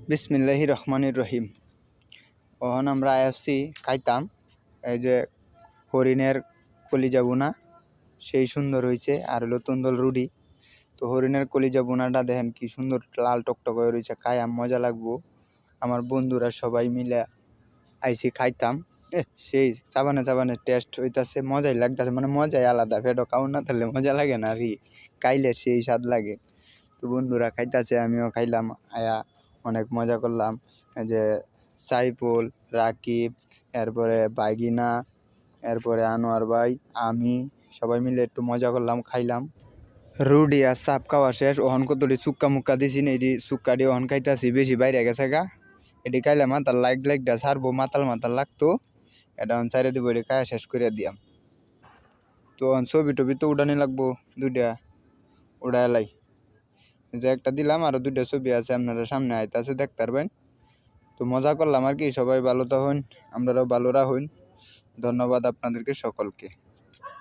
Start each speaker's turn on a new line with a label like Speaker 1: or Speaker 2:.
Speaker 1: বিসমিল্লাহির রহমানির রহিম। ওহন আমরা আসছি খাইতাম এই যে হরিণের কলিজা বোনা, সেই সুন্দর হয়েছে। আর হলো তুন্দল রুডি। তো হরিণের কলিজা বোনাটা দেখেন কি সুন্দর লাল টকটক হয়ে রয়েছে, খাইয়াম মজা লাগবো। আমার বন্ধুরা সবাই মিলে আইসি খাইতাম। সেই চাবানে চাবানে টেস্ট হইতাছে, মজাই লাগতেছে, মানে মজাই আলাদা। পেটো খাওয়ান না তাহলে মজা লাগে না, আর খাইলে সেই স্বাদ লাগে। তো বন্ধুরা খাইতাছে, আমিও খাইলাম, আয়া অনেক মজা করলাম। যে সাইফুল, রাকিব, এরপরে বাইগিনা, এরপরে আনোয়ার ভাই, আমি সবাই মিলে একটু মজা করলাম, খাইলাম। রুডি আর সাপ খাওয়া শেষ। ওহন কতটি চুক্কা মুক্কা দিছি না, এটি চুক্কা দিয়ে ওহন খাইতাছি, বেশি বাইরে গেছে গা। এটি খাইলে মাতাল লাইকটা ছাড়বো, মাতাল লাগতো। এটা চাইরে দিব, এটি খাওয়া শেষ করে দিয়াম। তো ছবি টবি তো উঠানি লাগবো, দুইটা উড়াই লাই। যে একটা দিলাম, আরো দুইটা ছবি আছে আপনারা সামনে আইতাছে, দেখতে পারবেন। তো মজা করলাম আর কি। সবাই ভালো থাকুন, আমরাও ভালো রাখুন। ধন্যবাদ আপনাদেরকে সকলকে।